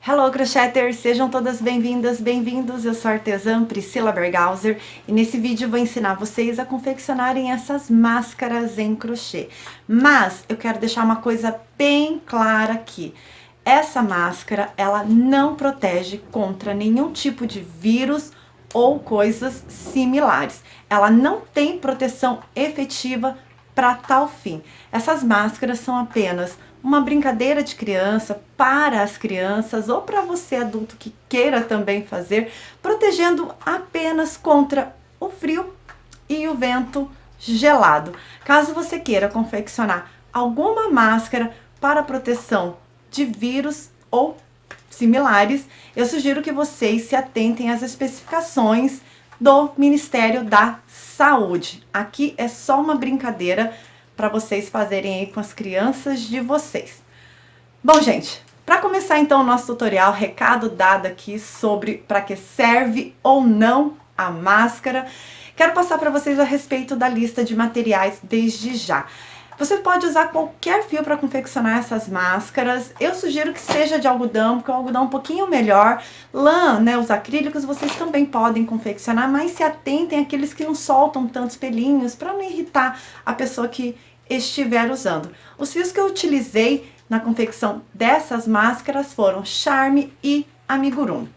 Hello, crocheters! Sejam todas bem-vindas, bem-vindos! Eu sou a artesã Priscila Bergauser e nesse vídeo eu vou ensinar vocês a confeccionarem essas máscaras em crochê. Mas eu quero deixar uma coisa bem clara aqui. Essa máscara, ela não protege contra nenhum tipo de vírus ou coisas similares. Ela não tem proteção efetiva para tal fim. Essas máscaras são apenas uma brincadeira de criança para as crianças ou para você adulto que queira também fazer, protegendo apenas contra o frio e o vento gelado. Caso você queira confeccionar alguma máscara para proteção de vírus ou similares, eu sugiro que vocês se atentem às especificações do Ministério da Saúde. Aqui é só uma brincadeira para vocês fazerem aí com as crianças de vocês. Bom, gente, para começar então o nosso tutorial, recado dado aqui sobre para que serve ou não a máscara, quero passar para vocês a respeito da lista de materiais desde já. Você pode usar qualquer fio para confeccionar essas máscaras. Eu sugiro que seja de algodão, porque o algodão é um pouquinho melhor. Lã, né, os acrílicos, vocês também podem confeccionar, mas se atentem àqueles que não soltam tantos pelinhos, para não irritar a pessoa que estiver usando. Os fios que eu utilizei na confecção dessas máscaras foram Charme e Amigurumi.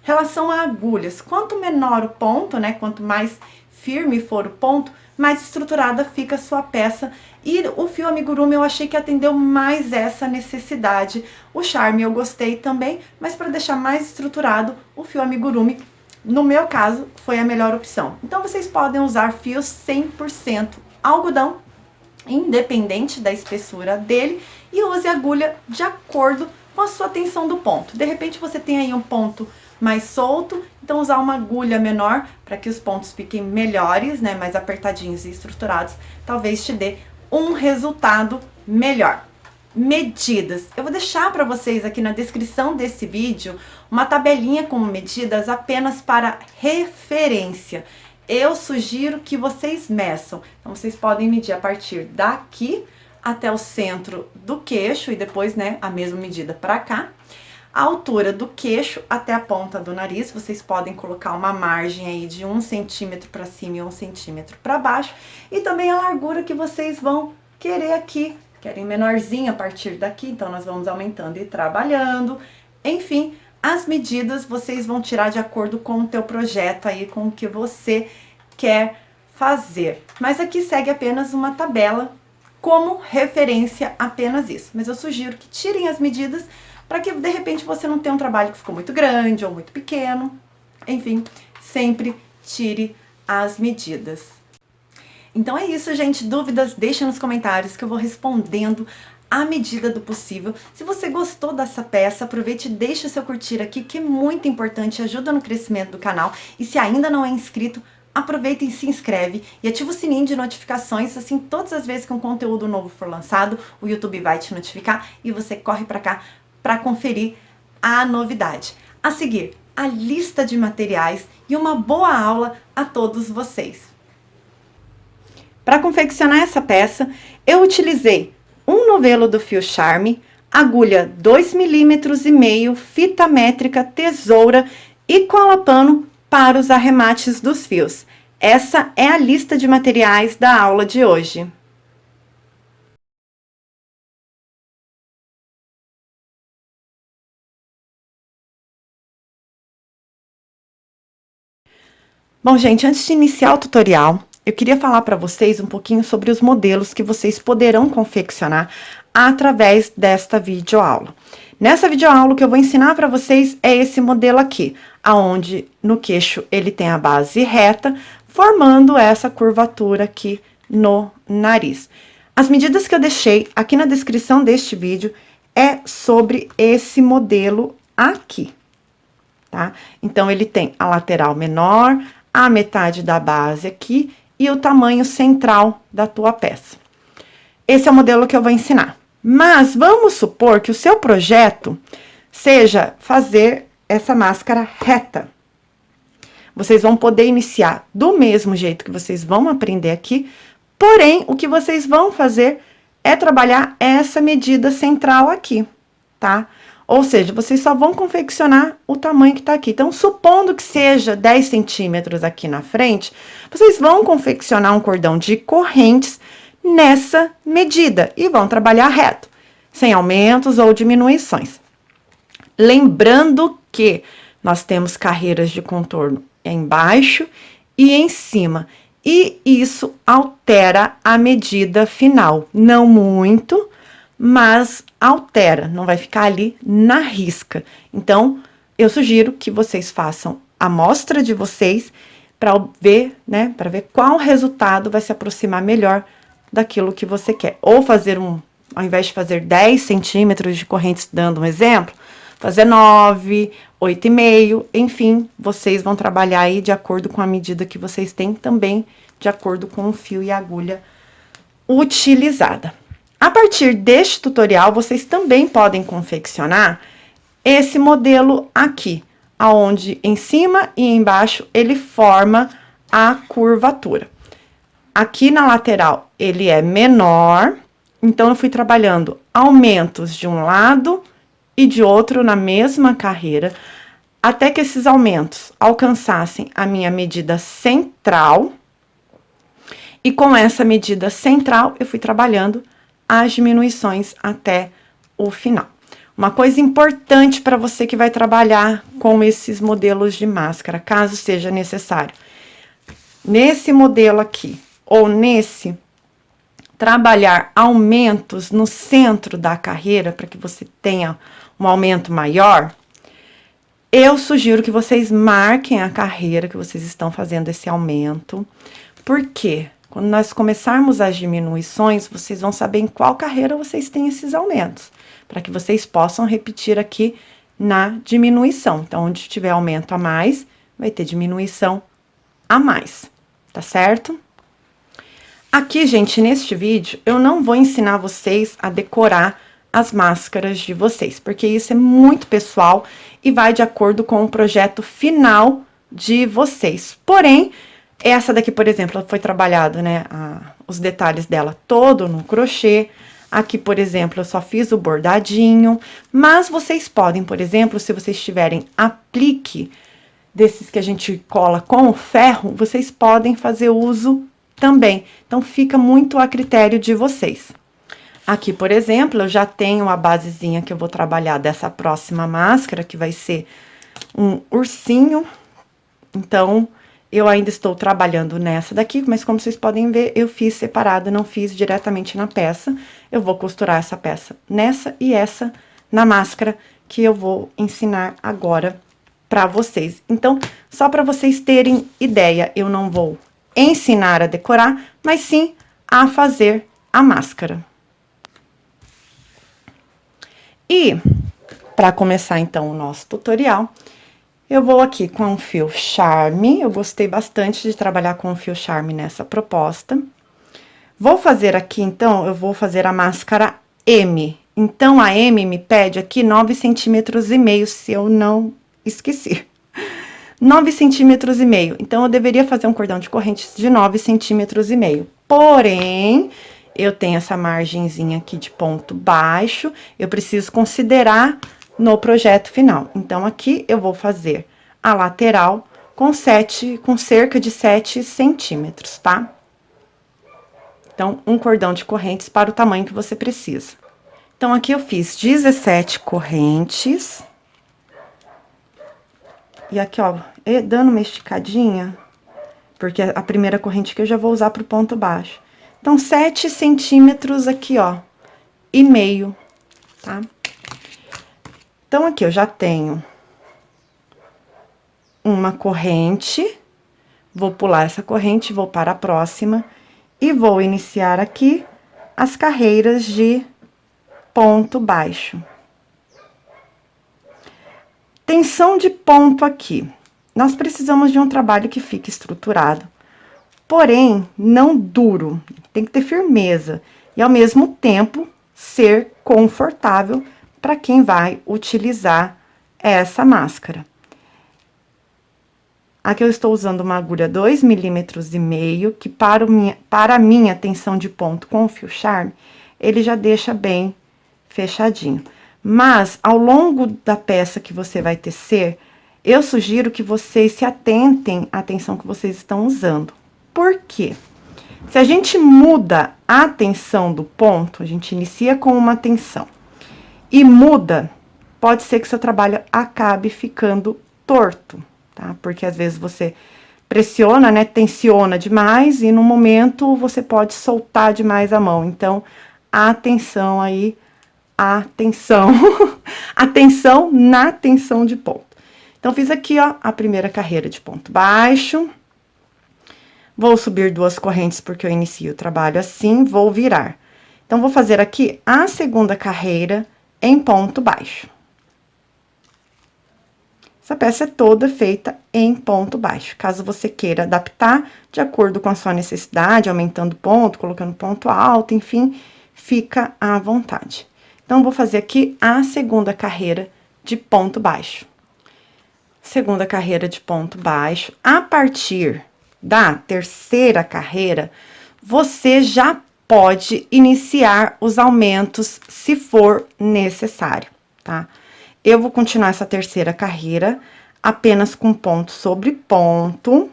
Relação a agulhas, quanto menor o ponto, né, quanto mais firme for o ponto, mais estruturada fica a sua peça. E o fio Amigurumi eu achei que atendeu mais essa necessidade. O Charme eu gostei também, mas para deixar mais estruturado, o fio Amigurumi, no meu caso, foi a melhor opção. Então vocês podem usar fios 100% algodão, independente da espessura dele, e use agulha de acordo com a sua tensão do ponto. De repente você tem aí um ponto mais solto, então usar uma agulha menor para que os pontos fiquem melhores, né, mais apertadinhos e estruturados, talvez te dê um resultado melhor. Medidas. Eu vou deixar para vocês aqui na descrição desse vídeo uma tabelinha com medidas apenas para referência. Eu sugiro que vocês meçam. Então, vocês podem medir a partir daqui até o centro do queixo e depois, né, a mesma medida para cá. A altura do queixo até a ponta do nariz, vocês podem colocar uma margem aí de 1 centímetro para cima e 1 centímetro para baixo. E também a largura que vocês vão querer aqui. Querem menorzinho a partir daqui, então nós vamos aumentando e trabalhando. Enfim, as medidas vocês vão tirar de acordo com o teu projeto aí, com o que você quer fazer. Mas aqui segue apenas uma tabela como referência, apenas isso. Mas eu sugiro que tirem as medidas para que de repente você não tenha um trabalho que ficou muito grande ou muito pequeno. Enfim, sempre tire as medidas. Então é isso, gente. Dúvidas, deixa nos comentários que eu vou respondendo à medida do possível. Se você gostou dessa peça, aproveite e deixe o seu curtir aqui, que é muito importante, ajuda no crescimento do canal. E se ainda não é inscrito, aproveita e se inscreve e ativa o sininho de notificações, assim todas as vezes que um conteúdo novo for lançado, o YouTube vai te notificar e você corre para cá para conferir a novidade. A seguir, a lista de materiais e uma boa aula a todos vocês. Para confeccionar essa peça, eu utilizei um novelo do fio Charme, agulha 2,5 mm, fita métrica, tesoura e cola pano para os arremates dos fios. Essa é a lista de materiais da aula de hoje. Bom, gente, antes de iniciar o tutorial, eu queria falar para vocês um pouquinho sobre os modelos que vocês poderão confeccionar através desta videoaula. Nessa videoaula, o que eu vou ensinar para vocês é esse modelo aqui, aonde no queixo ele tem a base reta, formando essa curvatura aqui no nariz. As medidas que eu deixei aqui na descrição deste vídeo é sobre esse modelo aqui, tá? Então, ele tem a lateral menor, a metade da base aqui e o tamanho central da tua peça. Esse é o modelo que eu vou ensinar. Mas vamos supor que o seu projeto seja fazer essa máscara reta. Vocês vão poder iniciar do mesmo jeito que vocês vão aprender aqui, porém, o que vocês vão fazer é trabalhar essa medida central aqui, tá? Ou seja, vocês só vão confeccionar o tamanho que tá aqui. Então, supondo que seja 10 centímetros aqui na frente, vocês vão confeccionar um cordão de correntes nessa medida e vão trabalhar reto, sem aumentos ou diminuições. Lembrando que nós temos carreiras de contorno embaixo e em cima, e isso altera a medida final. Não muito, mas altera, não vai ficar ali na risca. Então, eu sugiro que vocês façam a amostra de vocês para ver, né, para ver qual resultado vai se aproximar melhor daquilo que você quer. Ou fazer ao invés de fazer 10 centímetros de correntes, dando um exemplo, fazer 9, 8,5, enfim, vocês vão trabalhar aí de acordo com a medida que vocês têm, também de acordo com o fio e a agulha utilizada. A partir deste tutorial, vocês também podem confeccionar esse modelo aqui, aonde em cima e embaixo ele forma a curvatura. Aqui na lateral ele é menor, então eu fui trabalhando aumentos de um lado e de outro na mesma carreira, até que esses aumentos alcançassem a minha medida central. E com essa medida central, eu fui trabalhando as diminuições até o final. Uma coisa importante para você que vai trabalhar com esses modelos de máscara, caso seja necessário. Nesse modelo aqui, ou nesse, trabalhar aumentos no centro da carreira, para que você tenha um aumento maior, eu sugiro que vocês marquem a carreira que vocês estão fazendo esse aumento. Por quê? Quando nós começarmos as diminuições, vocês vão saber em qual carreira vocês têm esses aumentos, para que vocês possam repetir aqui na diminuição. Então, onde tiver aumento a mais, vai ter diminuição a mais, tá certo? Aqui, gente, neste vídeo, eu não vou ensinar vocês a decorar as máscaras de vocês, porque isso é muito pessoal e vai de acordo com o projeto final de vocês. Porém, essa daqui, por exemplo, ela foi trabalhado, né, os detalhes dela todo no crochê. Aqui, por exemplo, eu só fiz o bordadinho, mas vocês podem, por exemplo, se vocês tiverem aplique desses que a gente cola com o ferro, vocês podem fazer uso também. Então, fica muito a critério de vocês. Aqui, por exemplo, eu já tenho a basezinha que eu vou trabalhar dessa próxima máscara, que vai ser um ursinho. Então, eu ainda estou trabalhando nessa daqui, mas como vocês podem ver, eu fiz separado, não fiz diretamente na peça. Eu vou costurar essa peça nessa e essa na máscara que eu vou ensinar agora para vocês. Então, só para vocês terem ideia, eu não vou ensinar a decorar, mas sim a fazer a máscara. E, para começar, então, o nosso tutorial, eu vou aqui com o fio Charme. Eu gostei bastante de trabalhar com o fio Charme nessa proposta. Vou fazer aqui, então, eu vou fazer a máscara M. Então, a M me pede aqui 9,5 centímetros, se eu não esqueci. 9,5 centímetros. Então, eu deveria fazer um cordão de correntes de 9,5 centímetros. Porém, eu tenho essa margenzinha aqui de ponto baixo, eu preciso considerar no projeto final. Então, aqui eu vou fazer a lateral com cerca de 7 centímetros, tá? Então, um cordão de correntes para o tamanho que você precisa. Então, aqui eu fiz 17 correntes. E aqui, ó, dando uma esticadinha, porque a primeira corrente que eu já vou usar pro ponto baixo. Então, 7 centímetros aqui, ó, e meio, tá? Então, aqui eu já tenho uma corrente, vou pular essa corrente, vou para a próxima e vou iniciar aqui as carreiras de ponto baixo. Tensão de ponto aqui. Nós precisamos de um trabalho que fique estruturado, porém, não duro, tem que ter firmeza e, ao mesmo tempo, ser confortável para quem vai utilizar essa máscara. Aqui eu estou usando uma agulha 2,5 milímetros, que para a minha tensão de ponto com o fio Charme, ele já deixa bem fechadinho. Mas, ao longo da peça que você vai tecer, eu sugiro que vocês se atentem à tensão que vocês estão usando. Por quê? Se a gente muda a tensão do ponto, a gente inicia com uma tensão e muda, pode ser que seu trabalho acabe ficando torto, tá? Porque às vezes você pressiona, né, tensiona demais e no momento você pode soltar demais a mão. Então, atenção aí, atenção, atenção na tensão de ponto. Então, fiz aqui, ó, a primeira carreira de ponto baixo. Vou subir 2 correntes porque eu inicio o trabalho assim, vou virar. Então, vou fazer aqui a segunda carreira em ponto baixo. Essa peça é toda feita em ponto baixo. Caso você queira adaptar de acordo com a sua necessidade, aumentando ponto, colocando ponto alto, enfim, fica à vontade. Então, vou fazer aqui a segunda carreira de ponto baixo. Segunda carreira de ponto baixo. A partir da terceira carreira, você já pode iniciar os aumentos se for necessário, tá? Eu vou continuar essa terceira carreira apenas com ponto sobre ponto.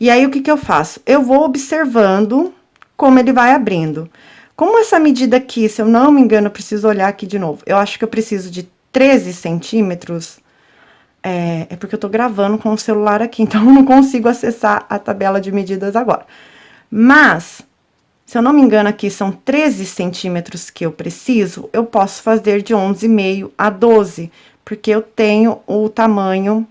E aí, o que que eu faço? Eu vou observando como ele vai abrindo. Como essa medida aqui, se eu não me engano, eu preciso olhar aqui de novo. Eu acho que eu preciso de 13 centímetros. É porque eu tô gravando com o celular aqui, então eu não consigo acessar a tabela de medidas agora. Mas, se eu não me engano aqui, são 13 centímetros que eu preciso, eu posso fazer de 11,5 a 12, porque eu tenho o tamanho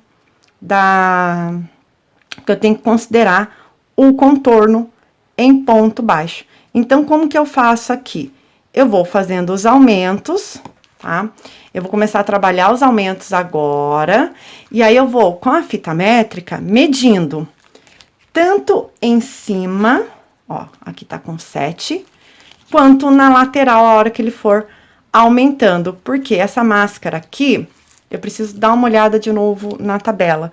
que eu tenho que considerar o contorno em ponto baixo. Então, como que eu faço aqui? Eu vou fazendo os aumentos, tá? Eu vou começar a trabalhar os aumentos agora, e aí eu vou, com a fita métrica, medindo tanto em cima, ó, aqui tá com 7, quanto na lateral, a hora que ele for aumentando, porque essa máscara aqui, eu preciso dar uma olhada de novo na tabela.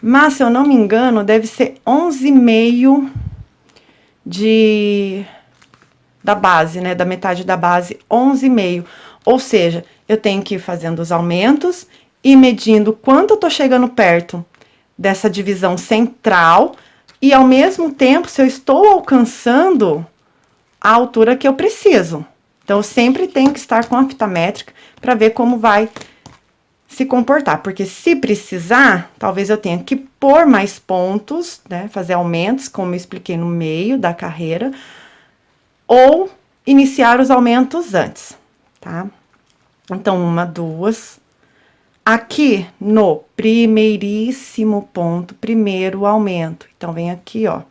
Mas, se eu não me engano, deve ser 11,5 da base, né, da metade da base, 11,5. Ou seja, eu tenho que ir fazendo os aumentos e medindo quanto eu tô chegando perto dessa divisão central e, ao mesmo tempo, se eu estou alcançando a altura que eu preciso. Então, eu sempre tenho que estar com a fita métrica para ver como vai se comportar, porque se precisar, talvez eu tenha que pôr mais pontos, né, fazer aumentos, como eu expliquei no meio da carreira, ou iniciar os aumentos antes, tá? Então, 1, 2. Aqui no primeiríssimo ponto, primeiro aumento. Então, vem aqui, ó,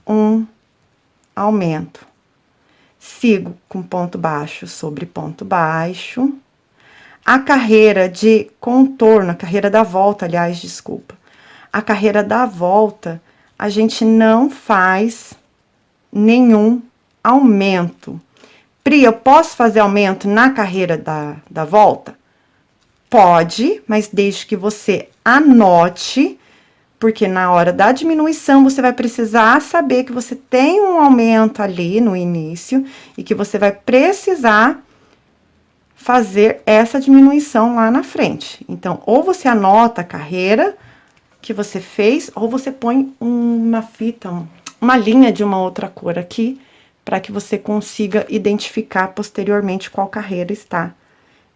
1 aumento. Sigo com ponto baixo sobre ponto baixo. A carreira de contorno, a carreira da volta, aliás, desculpa. A carreira da volta, a gente não faz nenhum aumento. Pri, eu posso fazer aumento na carreira da volta? Pode, mas desde que você anote, porque na hora da diminuição você vai precisar saber que você tem um aumento ali no início e que você vai precisar fazer essa diminuição lá na frente. Então, ou você anota a carreira que você fez, ou você põe uma fita, uma linha de uma outra cor aqui, para que você consiga identificar posteriormente qual carreira está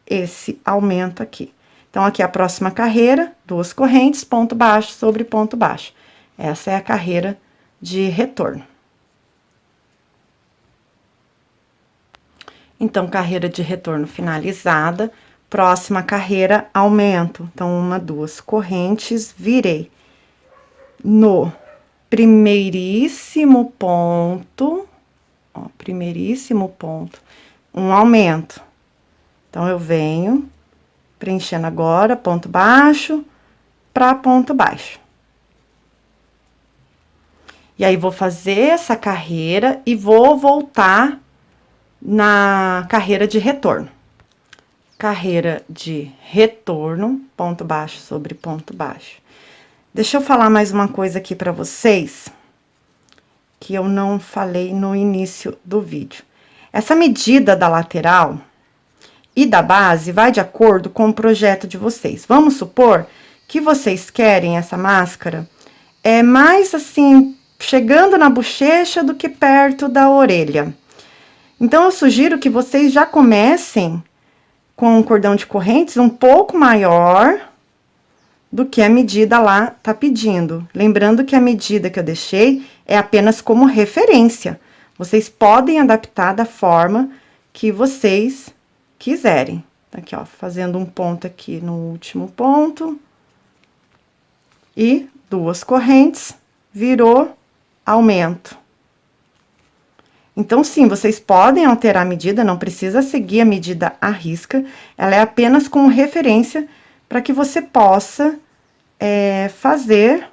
esse aumento aqui. Então, aqui a próxima carreira, 2 correntes, ponto baixo sobre ponto baixo. Essa é a carreira de retorno. Então, carreira de retorno finalizada. Próxima carreira, aumento. Então, 1, 2 correntes, virei. No primeiríssimo ponto, ó, primeiríssimo ponto, um aumento. Então, eu venho preenchendo agora, ponto baixo para ponto baixo. E aí, vou fazer essa carreira e vou voltar na carreira de retorno. Carreira de retorno, ponto baixo sobre ponto baixo. Deixa eu falar mais uma coisa aqui para vocês, que eu não falei no início do vídeo. Essa medida da lateral, e da base vai de acordo com o projeto de vocês. Vamos supor que vocês querem essa máscara mais assim, chegando na bochecha do que perto da orelha. Então, eu sugiro que vocês já comecem com um cordão de correntes um pouco maior do que a medida lá tá pedindo. Lembrando que a medida que eu deixei é apenas como referência. Vocês podem adaptar da forma que vocês quiserem. Aqui, ó, fazendo um ponto aqui no último ponto. E 2 correntes, virou aumento. Então, sim, vocês podem alterar a medida, não precisa seguir a medida à risca, ela é apenas como referência para que você possa fazer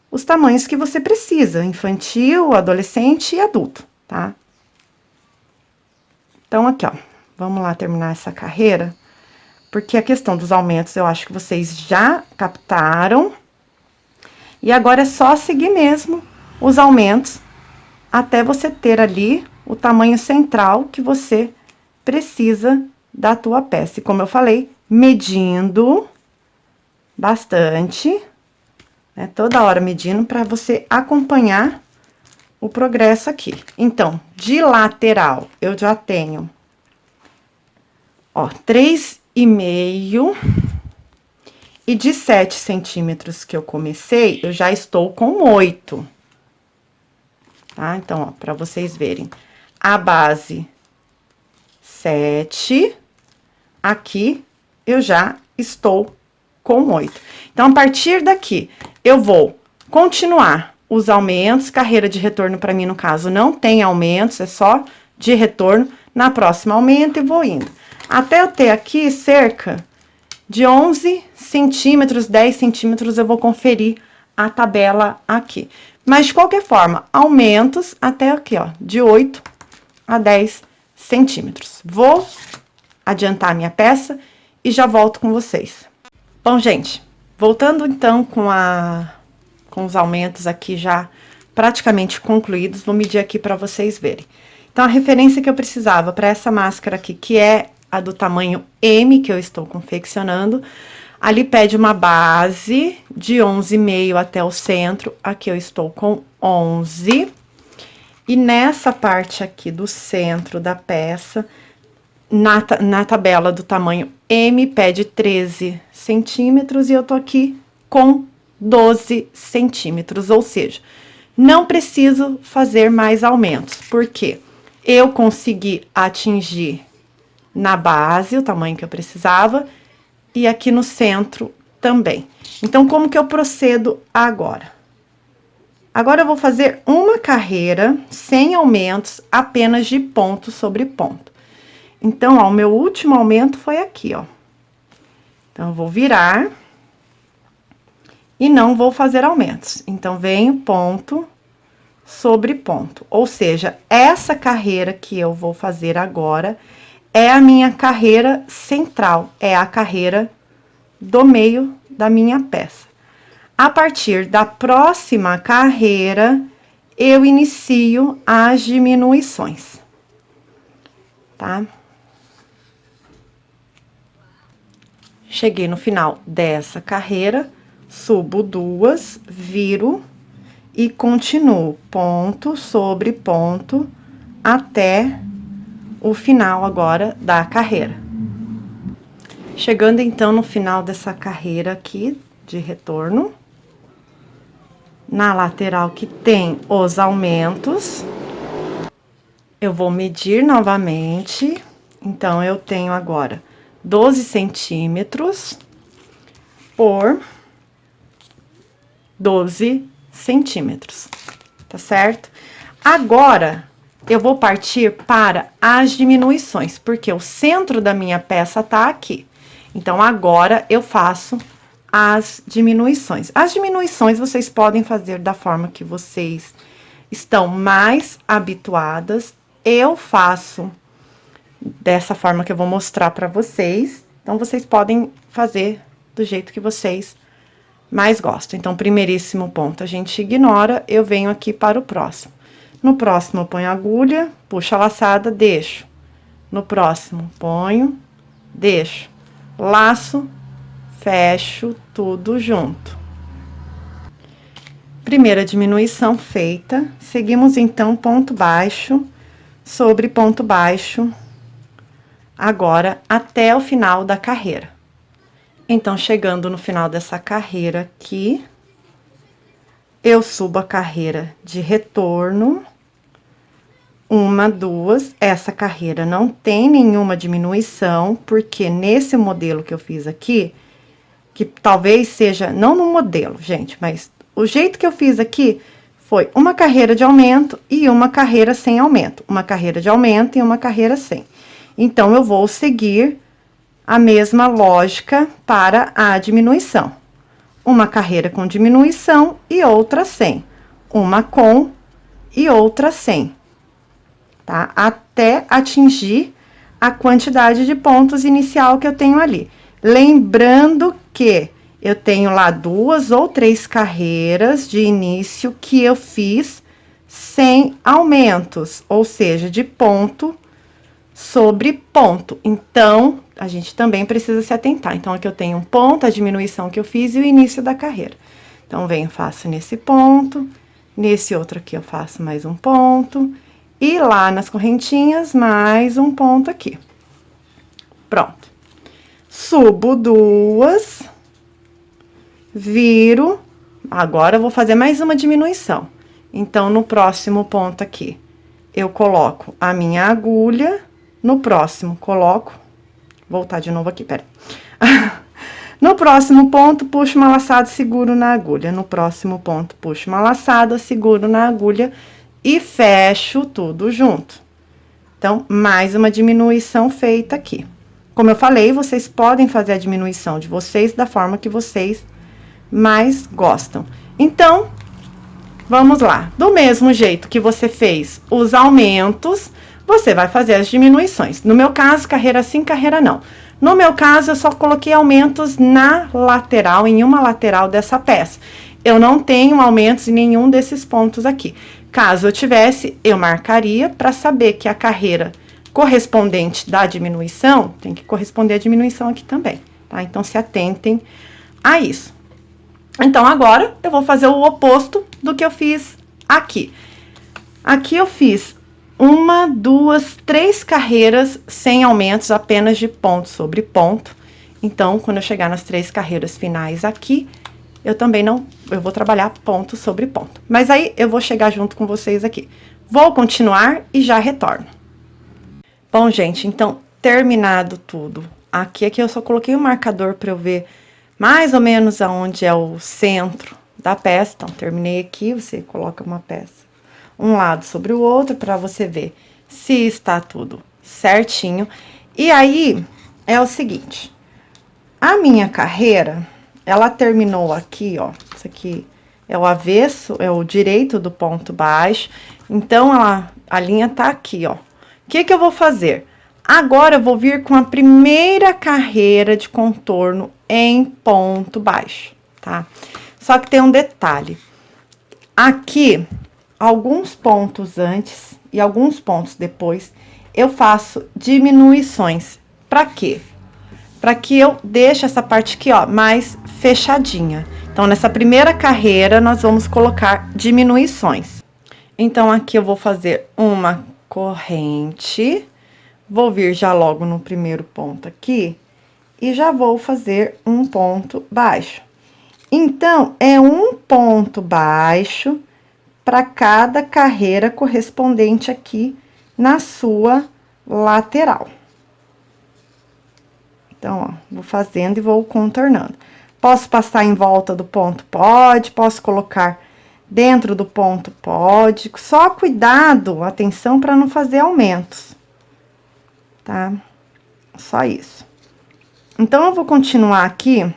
os tamanhos que você precisa, infantil, adolescente e adulto, tá? Então, aqui, ó, vamos lá terminar essa carreira, porque a questão dos aumentos eu acho que vocês já captaram. E agora é só seguir mesmo os aumentos até você ter ali o tamanho central que você precisa da tua peça. E como eu falei, medindo bastante, né? Toda hora medindo para você acompanhar o progresso aqui. Então, de lateral, eu já tenho, ó, 3,5. E de 7 centímetros que eu comecei, eu já estou com 8. Tá? Então, ó, pra vocês verem. A base 7. Aqui, eu já estou com 8. Então, a partir daqui, eu vou continuar os aumentos. Carreira de retorno, pra mim, no caso, não tem aumentos, é só de retorno. Na próxima, aumento e vou indo. Até eu ter aqui cerca de 11 centímetros, 10 centímetros, eu vou conferir a tabela aqui. Mas, de qualquer forma, aumentos até aqui, ó, de 8 a 10 centímetros. Vou adiantar a minha peça e já volto com vocês. Bom, gente, voltando então com os aumentos aqui já praticamente concluídos, vou medir aqui para vocês verem. Então, a referência que eu precisava para essa máscara aqui, que é a do tamanho M que eu estou confeccionando, ali pede uma base de 11,5 até o centro, aqui eu estou com 11, e nessa parte aqui do centro da peça, na tabela do tamanho M, pede 13 centímetros, e eu tô aqui com 12 centímetros, ou seja, não preciso fazer mais aumentos, porque eu consegui atingir na base, o tamanho que eu precisava, e aqui no centro também. Então, como que eu procedo agora? Agora, eu vou fazer uma carreira sem aumentos, apenas de ponto sobre ponto. Então, ó, o meu último aumento foi aqui, ó. Então, eu vou virar e não vou fazer aumentos. Então, venho ponto sobre ponto. Ou seja, essa carreira que eu vou fazer agora é a minha carreira central, é a carreira do meio da minha peça. A partir da próxima carreira, eu inicio as diminuições, tá? Cheguei no final dessa carreira, subo 2, viro e continuo ponto sobre ponto até o final agora da carreira. Chegando então no final dessa carreira aqui de retorno, na lateral que tem os aumentos, eu vou medir novamente. Então, eu tenho agora 12 centímetros por 12 centímetros, tá certo? Agora, eu vou partir para as diminuições, porque o centro da minha peça tá aqui. Então, agora, eu faço as diminuições. As diminuições, vocês podem fazer da forma que vocês estão mais habituadas. Eu faço dessa forma que eu vou mostrar para vocês. Então, vocês podem fazer do jeito que vocês mais gostam. Então, primeiríssimo ponto a gente ignora, eu venho aqui para o próximo. No próximo, eu ponho a agulha, puxo a laçada, deixo No próximo, ponho, deixo, laço, fecho tudo junto. Primeira diminuição feita, seguimos então ponto baixo sobre ponto baixo, agora até o final da carreira. Então, chegando no final dessa carreira aqui, eu subo a carreira de retorno, uma, duas, essa carreira não tem nenhuma diminuição, porque nesse modelo que eu fiz aqui, que talvez seja, não no modelo, gente, mas o jeito que eu fiz aqui foi uma carreira de aumento e uma carreira sem aumento, uma carreira de aumento e uma carreira sem. Então, eu vou seguir a mesma lógica para a diminuição. Uma carreira com diminuição e outra sem. Uma com e outra sem. Tá? Até atingir a quantidade de pontos inicial que eu tenho ali. Lembrando que eu tenho lá 2 ou 3 carreiras de início que eu fiz sem aumentos, ou seja, de ponto sobre ponto. Então, a gente também precisa se atentar. Então, aqui eu tenho um ponto, a diminuição que eu fiz e o início da carreira. Então, venho, faço nesse ponto, nesse outro aqui eu faço mais um ponto, e lá nas correntinhas, mais um ponto aqui. Pronto. Subo 2, viro, agora eu vou fazer mais uma diminuição. Então, no próximo ponto aqui, eu coloco a minha agulha, no próximo, coloco, voltar de novo aqui, pera. No próximo ponto, puxo uma laçada, seguro na agulha. No próximo ponto, puxo uma laçada, seguro na agulha e fecho tudo junto. Então, mais uma diminuição feita aqui. Como eu falei, vocês podem fazer a diminuição de vocês da forma que vocês mais gostam. Então, vamos lá. Do mesmo jeito que você fez os aumentos, você vai fazer as diminuições. No meu caso, carreira sim, carreira não. No meu caso, eu só coloquei aumentos na lateral, em uma lateral dessa peça. Eu não tenho aumentos em nenhum desses pontos aqui. Caso eu tivesse, eu marcaria para saber que a carreira correspondente da diminuição tem que corresponder à diminuição aqui também, tá? Então, se atentem a isso. Então, agora, eu vou fazer o oposto do que eu fiz aqui. Aqui eu fiz 1, 2, 3 carreiras sem aumentos, apenas de ponto sobre ponto. Então, quando eu chegar nas 3 carreiras finais aqui, eu também não, eu vou trabalhar ponto sobre ponto. Mas aí, eu vou chegar junto com vocês aqui. Vou continuar e já retorno. Bom, gente, então, terminado tudo. Aqui eu só coloquei o marcador para eu ver mais ou menos aonde é o centro da peça. Então, terminei aqui, você coloca uma peça um lado sobre o outro para você ver se está tudo certinho. E aí, é o seguinte, a minha carreira, ela terminou aqui, ó, isso aqui é o avesso, é o direito do ponto baixo, então, a linha tá aqui, ó. O que que eu vou fazer? Agora, eu vou vir com a primeira carreira de contorno em ponto baixo, tá? Só que tem um detalhe. Aqui, alguns pontos antes e alguns pontos depois, eu faço diminuições. Pra quê? Pra que eu deixe essa parte aqui, ó, mais fechadinha. Então, nessa primeira carreira, nós vamos colocar diminuições. Então, aqui eu vou fazer uma corrente, vou vir já logo no primeiro ponto aqui, e já vou fazer um ponto baixo. Então, é um ponto baixo para cada carreira correspondente aqui na sua lateral. Então, ó, vou fazendo e vou contornando. Posso passar em volta do ponto? Pode. Posso colocar dentro do ponto? Pode. Só cuidado, atenção para não fazer aumentos, tá? Só isso. Então, eu vou continuar aqui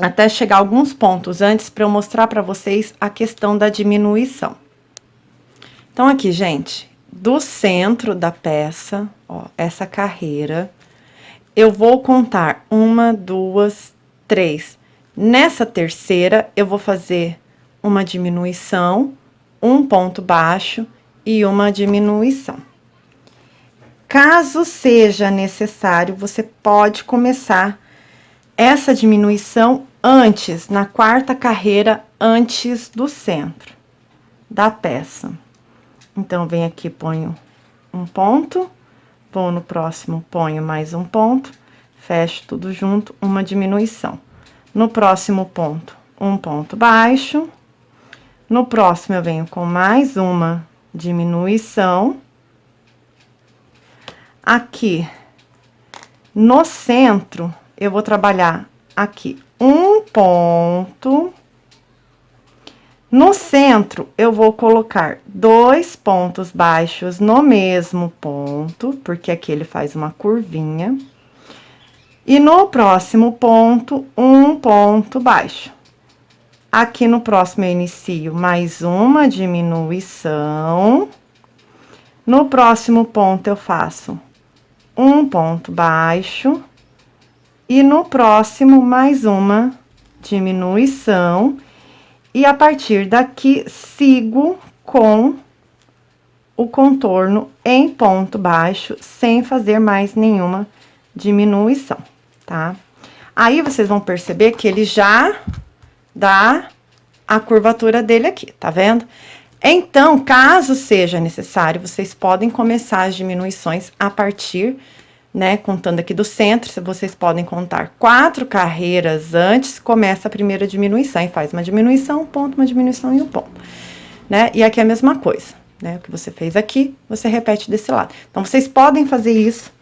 até chegar alguns pontos antes para eu mostrar para vocês a questão da diminuição. Então, aqui, gente, do centro da peça, ó, essa carreira, eu vou contar 1, 2, 3. Nessa terceira, eu vou fazer uma diminuição, um ponto baixo e uma diminuição. Caso seja necessário, você pode começar essa diminuição antes, na quarta carreira, antes do centro da peça. Então, venho aqui, ponho um ponto, vou no próximo, ponho mais um ponto, fecho tudo junto, uma diminuição. No próximo ponto, um ponto baixo. No próximo, eu venho com mais uma diminuição. Aqui, no centro, eu vou trabalhar aqui um ponto. No centro, eu vou colocar 2 pontos baixos no mesmo ponto, porque aqui ele faz uma curvinha. E no próximo ponto, um ponto baixo. Aqui no próximo, eu inicio mais uma diminuição. No próximo ponto, eu faço um ponto baixo. E no próximo, mais uma diminuição. E a partir daqui, sigo com o contorno em ponto baixo, sem fazer mais nenhuma diminuição, tá? Aí, vocês vão perceber que ele já dá a curvatura dele aqui, tá vendo? Então, caso seja necessário, vocês podem começar as diminuições a partir, né, contando aqui do centro, se vocês podem contar 4 carreiras antes, começa a primeira diminuição, e faz uma diminuição, um ponto, uma diminuição e um ponto, né? E aqui é a mesma coisa, né? O que você fez aqui, você repete desse lado. Então, vocês podem fazer isso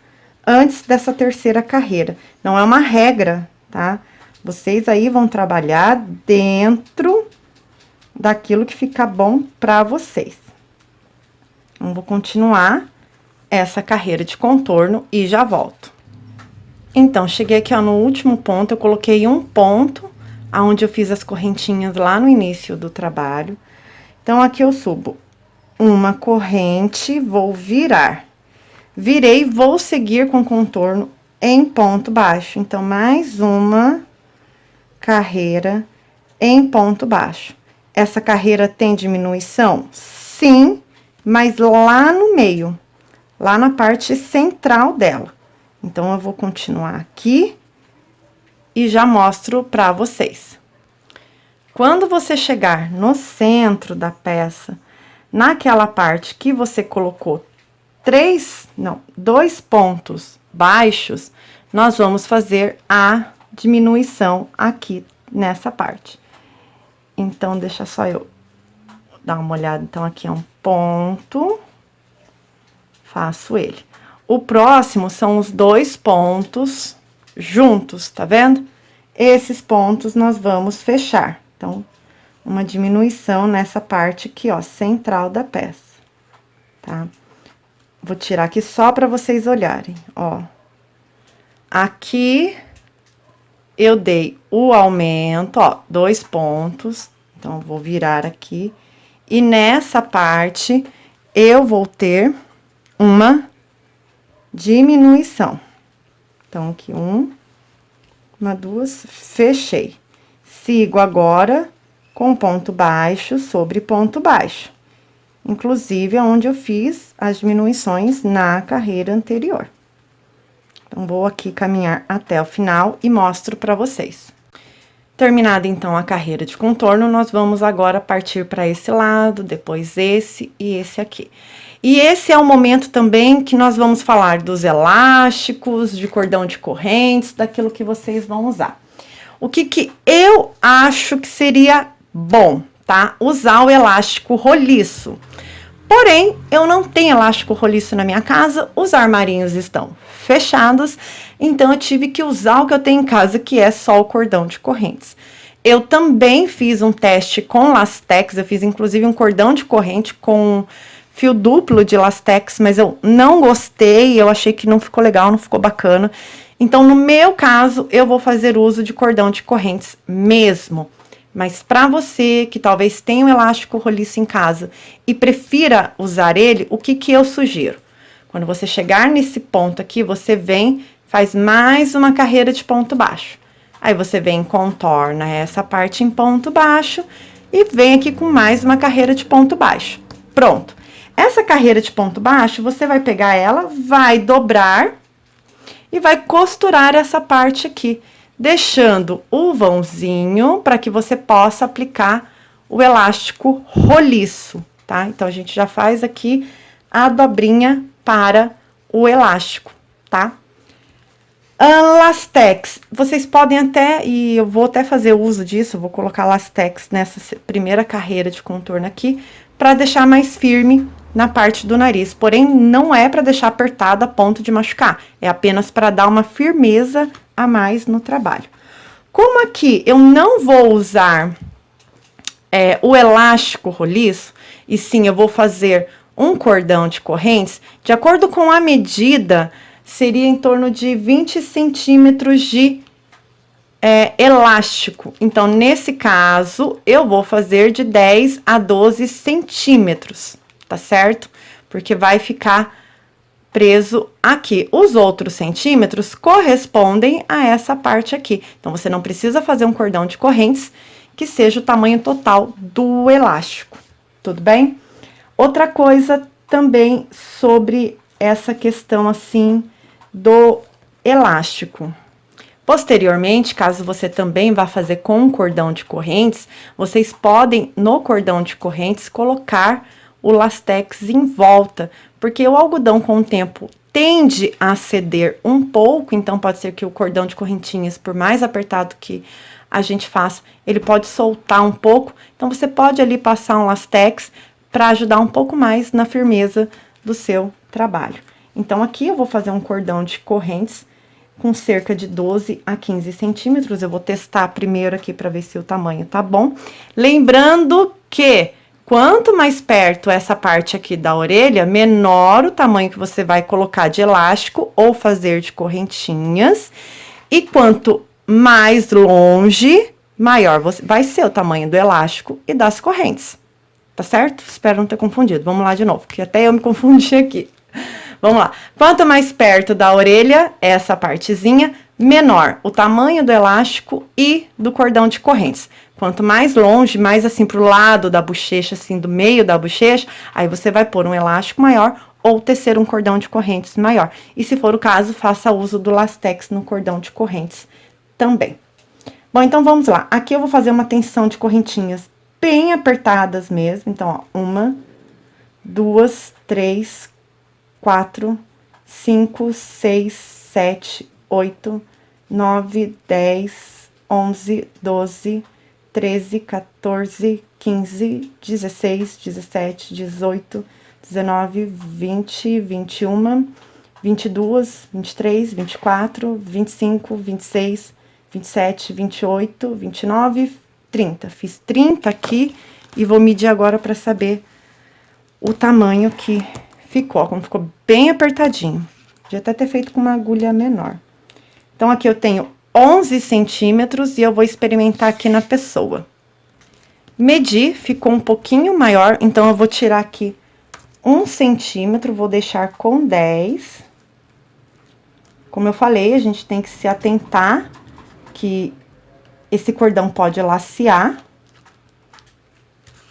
antes dessa terceira carreira. Não é uma regra, tá? Vocês aí vão trabalhar dentro daquilo que fica bom pra vocês. Então, vou continuar essa carreira de contorno e já volto. Então, cheguei aqui, ó, no último ponto, eu coloquei um ponto, aonde eu fiz as correntinhas lá no início do trabalho. Então, aqui eu subo uma corrente, vou virar. Virei, vou seguir com contorno em ponto baixo. Então, mais uma carreira em ponto baixo. Essa carreira tem diminuição? Sim, mas lá no meio, lá na parte central dela. Então, eu vou continuar aqui e já mostro pra vocês. Quando você chegar no centro da peça, naquela parte que você colocou 2 pontos baixos, nós vamos fazer a diminuição aqui nessa parte. Então, deixa só eu dar uma olhada. Então, aqui é um ponto, faço ele. O próximo são os 2 pontos juntos, tá vendo? Esses pontos nós vamos fechar. Então, uma diminuição nessa parte aqui, ó, central da peça, tá? Vou tirar aqui só pra vocês olharem, ó. Aqui, eu dei o aumento, ó, 2 pontos. Então, eu vou virar aqui. E nessa parte, eu vou ter uma diminuição. Então, aqui, uma, 2, fechei. Sigo agora com ponto baixo sobre ponto baixo. Inclusive, onde eu fiz as diminuições na carreira anterior. Então, vou aqui caminhar até o final e mostro pra vocês. Terminada, então, a carreira de contorno, nós vamos agora partir para esse lado, depois esse e esse aqui. E esse é o momento também que nós vamos falar dos elásticos, de cordão de correntes, daquilo que vocês vão usar. O que eu acho que seria bom, tá? Usar o elástico roliço. Porém, eu não tenho elástico roliço na minha casa, os armarinhos estão fechados, então eu tive que usar o que eu tenho em casa, que é só o cordão de correntes. Eu também fiz um teste com lastex, eu fiz inclusive um cordão de corrente com fio duplo de lastex, mas eu não gostei, eu achei que não ficou legal, não ficou bacana. Então, no meu caso, eu vou fazer uso de cordão de correntes mesmo. Mas para você que talvez tenha um elástico roliço em casa e prefira usar ele, o que eu sugiro? Quando você chegar nesse ponto aqui, você vem, faz mais uma carreira de ponto baixo. Aí, você vem, contorna essa parte em ponto baixo e vem aqui com mais uma carreira de ponto baixo. Pronto. Essa carreira de ponto baixo, você vai pegar ela, vai dobrar e vai costurar essa parte aqui, deixando o vãozinho para que você possa aplicar o elástico roliço, tá? Então, a gente já faz aqui a dobrinha para o elástico, tá? Lastex, vocês podem até, e eu vou até fazer uso disso, vou colocar lastex nessa primeira carreira de contorno aqui, para deixar mais firme na parte do nariz. Porém, não é para deixar apertado a ponto de machucar, é apenas para dar uma firmeza a mais no trabalho. Como aqui eu não vou usar o elástico roliço, e sim eu vou fazer um cordão de correntes, de acordo com a medida, seria em torno de 20 centímetros de elástico. Então, nesse caso, eu vou fazer de 10 a 12 centímetros, tá certo? Porque vai ficar preso aqui. Os outros centímetros correspondem a essa parte aqui. Então, você não precisa fazer um cordão de correntes que seja o tamanho total do elástico, tudo bem? Outra coisa também sobre essa questão assim do elástico. Posteriormente, caso você também vá fazer com um cordão de correntes, vocês podem, no cordão de correntes, colocar o lastex em volta, porque o algodão, com o tempo, tende a ceder um pouco, então pode ser que o cordão de correntinhas, por mais apertado que a gente faça, ele pode soltar um pouco, então você pode ali passar um lastex para ajudar um pouco mais na firmeza do seu trabalho. Então, aqui eu vou fazer um cordão de correntes com cerca de 12 a 15 centímetros. Eu vou testar primeiro aqui para ver se o tamanho tá bom. Lembrando que quanto mais perto essa parte aqui da orelha, menor o tamanho que você vai colocar de elástico ou fazer de correntinhas. E quanto mais longe, maior vai ser o tamanho do elástico e das correntes. Tá certo? Espero não ter confundido. Vamos lá de novo, que até eu me confundi aqui. Vamos lá. Quanto mais perto da orelha, essa partezinha, menor o tamanho do elástico e do cordão de correntes. Quanto mais longe, mais assim pro lado da bochecha, assim, do meio da bochecha, aí você vai pôr um elástico maior ou tecer um cordão de correntes maior. E se for o caso, faça uso do lastex no cordão de correntes também. Bom, então vamos lá. Aqui eu vou fazer uma tensão de correntinhas bem apertadas mesmo. Então, ó, 1, 2, 3, 4, 5, 6, 7, 8, 9, 10, 11, 12, 13, 14, 15, 16, 17, 18, 19, 20, 21, 22, 23, 24, 25, 26, 27, 28, 29, 30. Fiz 30 aqui e vou medir agora para saber o tamanho que ficou, como ficou bem apertadinho. Podia até ter feito com uma agulha menor. Então, aqui eu tenho 11 centímetros e eu vou experimentar aqui na pessoa. Medi, ficou um pouquinho maior, então eu vou tirar aqui 1 centímetro, vou deixar com 10. Como eu falei, a gente tem que se atentar que esse cordão pode lacear.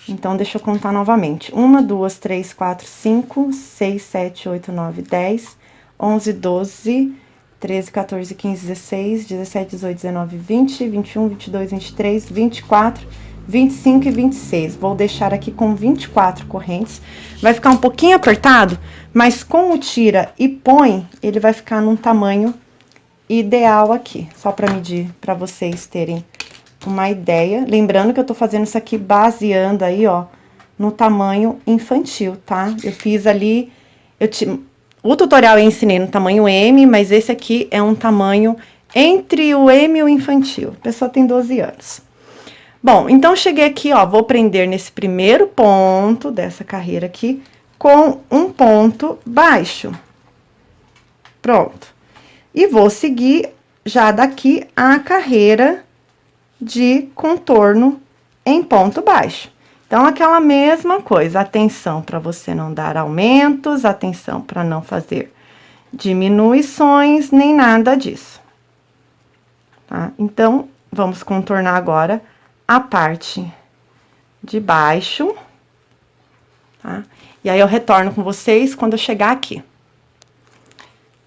Então, deixa eu contar novamente. 1, 2, 3, 4, 5, 6, 7, 8, 9, 10, 11, 12, 13, 14, 15, 16, 17, 18, 19, 20, 21, 22, 23, 24, 25 e 26. Vou deixar aqui com 24 correntes. Vai ficar um pouquinho apertado, mas com o tira e põe, ele vai ficar num tamanho ideal aqui. Só para medir, para vocês terem uma ideia. Lembrando que eu tô fazendo isso aqui baseando aí, ó, no tamanho infantil, tá? Eu fiz ali, o tutorial eu ensinei no tamanho M, mas esse aqui é um tamanho entre o M e o infantil. A pessoa tem 12 anos. Bom, então cheguei aqui, ó, vou prender nesse primeiro ponto dessa carreira aqui com um ponto baixo. Pronto. E vou seguir já daqui a carreira de contorno em ponto baixo. Então, aquela mesma coisa, atenção para você não dar aumentos, atenção para não fazer diminuições, nem nada disso. Tá? Então, vamos contornar agora a parte de baixo, tá? E aí eu retorno com vocês quando eu chegar aqui.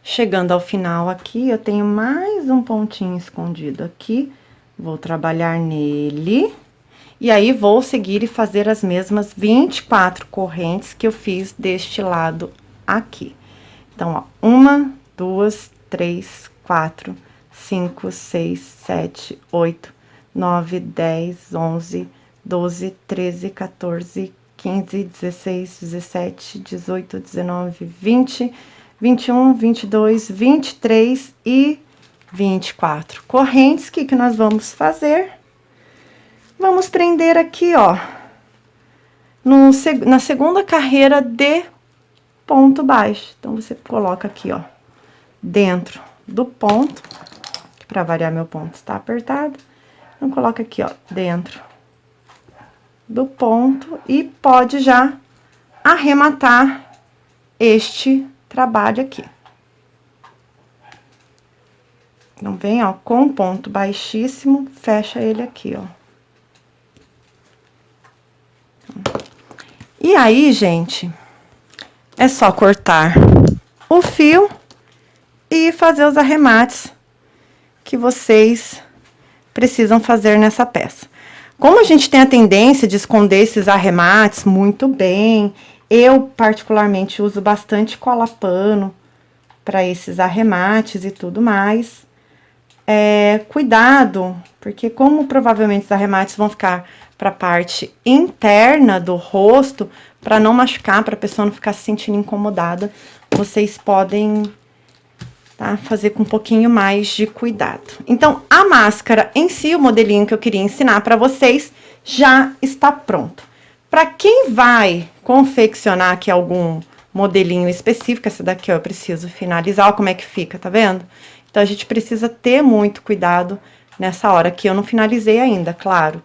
Chegando ao final aqui, eu tenho mais um pontinho escondido aqui. Vou trabalhar nele. E aí, vou seguir e fazer as mesmas 24 correntes que eu fiz deste lado aqui. Então, ó, 1, 2, 3, 4, 5, 6, 7, 8, 9, 10, 11, 12, 13, 14, 15, 16, 17, 18, 19, 20, 21, 22, 23 e 24 correntes. O que nós vamos fazer? Vamos prender aqui, ó, na segunda carreira de ponto baixo. Então, você coloca aqui, ó, dentro do ponto, que pra variar meu ponto está apertado. Então, coloca aqui, ó, dentro do ponto e pode já arrematar este trabalho aqui. Então, vem, ó, com ponto baixíssimo, fecha ele aqui, ó. E aí, gente, é só cortar o fio e fazer os arremates que vocês precisam fazer nessa peça. Como a gente tem a tendência de esconder esses arremates muito bem, eu particularmente uso bastante cola pano para esses arremates e tudo mais. Cuidado, porque como provavelmente os arremates vão ficar para a parte interna do rosto, para não machucar, para a pessoa não ficar se sentindo incomodada, vocês podem, tá, fazer com um pouquinho mais de cuidado. Então, a máscara em si, o modelinho que eu queria ensinar para vocês, já está pronto. Para quem vai confeccionar aqui algum modelinho específico, essa daqui ó, eu preciso finalizar, ó como é que fica, tá vendo? Então, a gente precisa ter muito cuidado nessa hora, que eu não finalizei ainda, claro.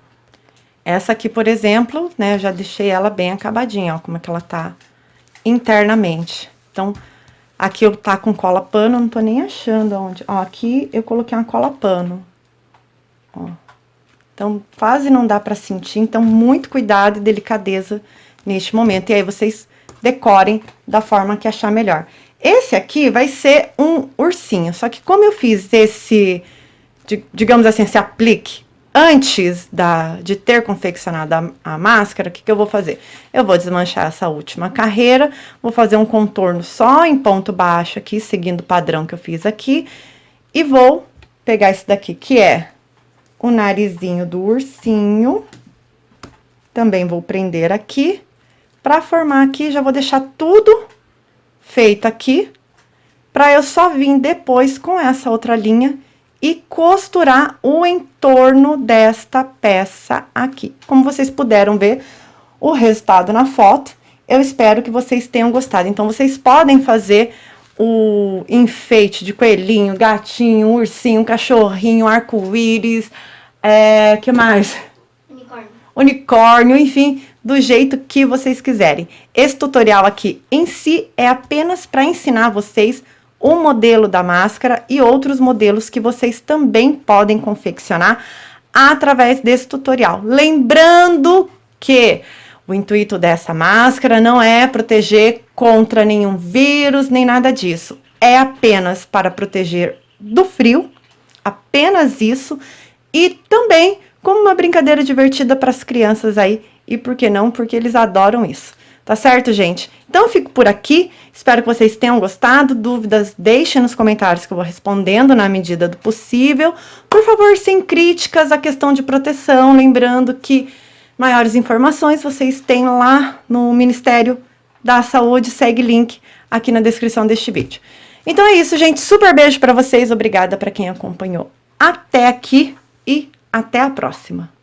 Essa aqui, por exemplo, né, eu já deixei ela bem acabadinha, ó, como é que ela tá internamente. Então, aqui eu tá com cola pano, não tô nem achando onde. Ó, aqui eu coloquei uma cola pano. Ó. Então, quase não dá pra sentir, então, muito cuidado e delicadeza neste momento. E aí, vocês decorem da forma que achar melhor. Esse aqui vai ser um ursinho, só que como eu fiz esse, digamos assim, esse aplique antes de ter confeccionado a máscara, o que eu vou fazer? Eu vou desmanchar essa última carreira, vou fazer um contorno só em ponto baixo aqui, seguindo o padrão que eu fiz aqui, e vou pegar esse daqui, que é o narizinho do ursinho, também vou prender aqui, pra formar aqui, já vou deixar tudo feito aqui, pra eu só vir depois com essa outra linha e costurar o entorno desta peça aqui. Como vocês puderam ver o resultado na foto, eu espero que vocês tenham gostado. Então, vocês podem fazer o enfeite de coelhinho, gatinho, ursinho, cachorrinho, arco-íris, que mais? Unicórnio, enfim, do jeito que vocês quiserem. Esse tutorial aqui em si é apenas para ensinar vocês o modelo da máscara e outros modelos que vocês também podem confeccionar através desse tutorial. Lembrando que o intuito dessa máscara não é proteger contra nenhum vírus, nem nada disso. É apenas para proteger do frio, apenas isso, e também como uma brincadeira divertida para as crianças aí, e por que não? Porque eles adoram isso. Tá certo, gente? Então, eu fico por aqui. Espero que vocês tenham gostado. Dúvidas, deixem nos comentários que eu vou respondendo na medida do possível. Por favor, sem críticas, a questão de proteção. Lembrando que maiores informações vocês têm lá no Ministério da Saúde. Segue link aqui na descrição deste vídeo. Então, é isso, gente. Super beijo para vocês. Obrigada para quem acompanhou até aqui e até a próxima.